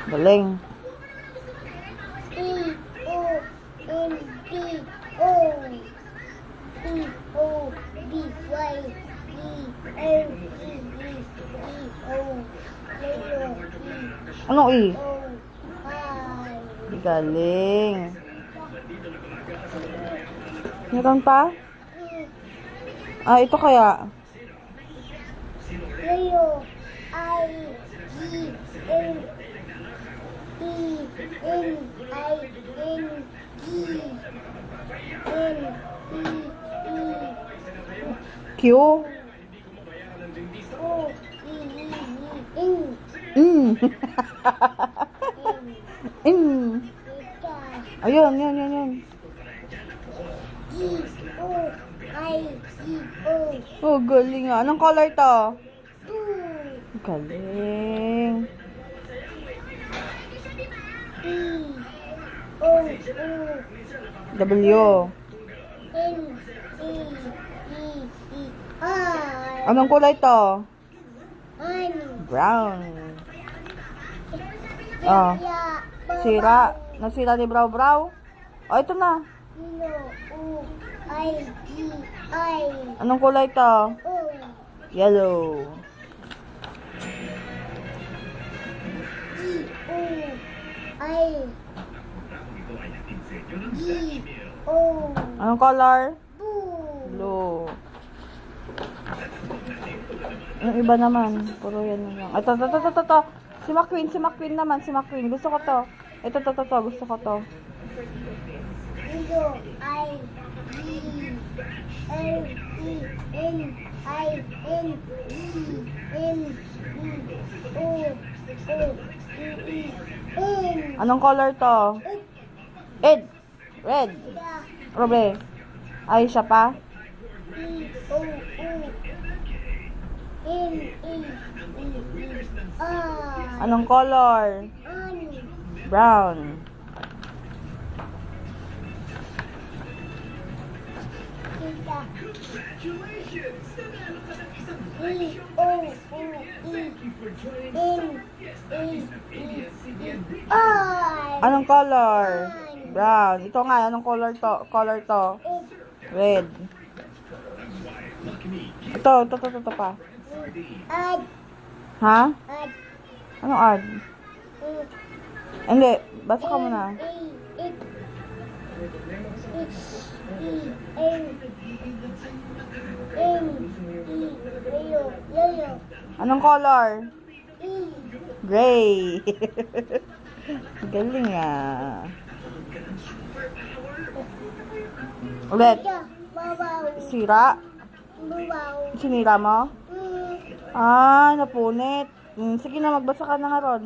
Galing. Anong E? Galing. Meron pa? Ah, ito kaya? Leo, I, G, N, E, N, I, N, G, N, E, E, Q? O, E, E, E, Mm. N, Ika. Ayun, yun. G, O, I, G, O, Oh, galing nga. Anong color to? blue, Galing. E, O, O, W. N, E, E, E, I, Anong kulay to? N, Brown. Oh, sira. Nasira ni Brow Brow. Oh, ito na. O, I, G, I, Anong kulay to? O, Yellow. G, O, I, G, O, Anong color? blue, Blue. Yung iba naman, puro yan na lang. Ito. Si McQueen naman, si McQueen. Gusto ko to. Ito, gusto ko to. Leo, I, G, L, E, N, I, N, E, N, E, O, O, E, E, N, Anong color to? Ed. Red. Robe. Ay, siya pa? E, O, O, N, E, E, I, Anong color? N, Brown. kita, E, O, O, E, N, E, E, I, Anong color? Brown. Ito nga, anong color to? Red. Ito pa. Add, Ha? add, Anong add? Hindi, basa ka muna. Anong color? Gray. Galing ah. Ulit. Sira. Sinira mo? Ah, napunit. Sige na, magbasa ka na nga ron.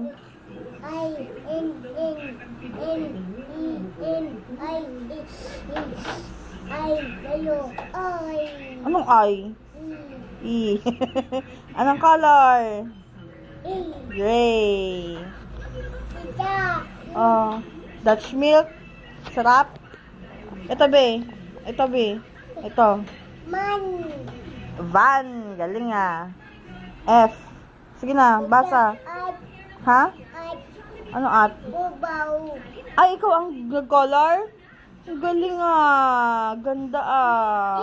Anong I? E. Anong color? Gray. Oh, Dutch milk. Sarap. Ito, be. Ito. Van. Galing ah. F. Sige na, basa. Ha? Ano at? Ay, ikaw ang color? Galing ah. Ganda ah.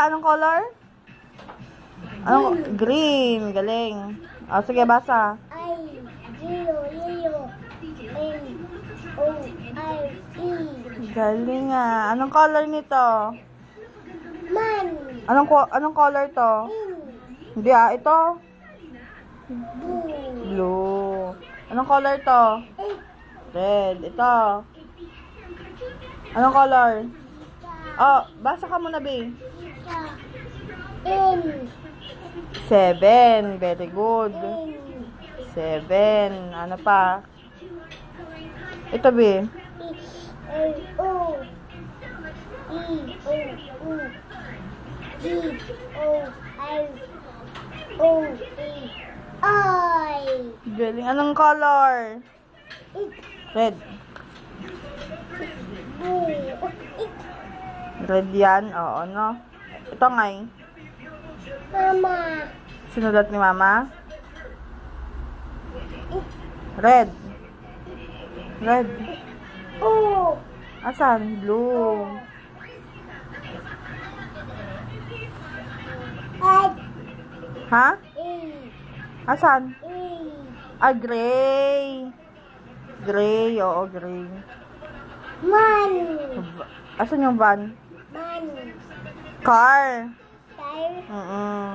Anong color? Green. Galing. Oh, sige, basa. Galing ah. Anong color nito? Anong color to? Hindi ah, ito. Blue. Anong color to? Red. Ito. Anong color? Oh, basa ka muna, be. 7. Very good. 7. Ano pa? Ito, be. Galing. Anong color? Red. Red yan? Oo, no? Ito nga eh. Mama. Sinulat ni Mama? Red. Red. Oh. Asan? Blue. At. Ha? E. Asan? E. Ah, gray. Gray, oo, gray. Man. Asan yung van? Man. Car. Tire. Mm-mm.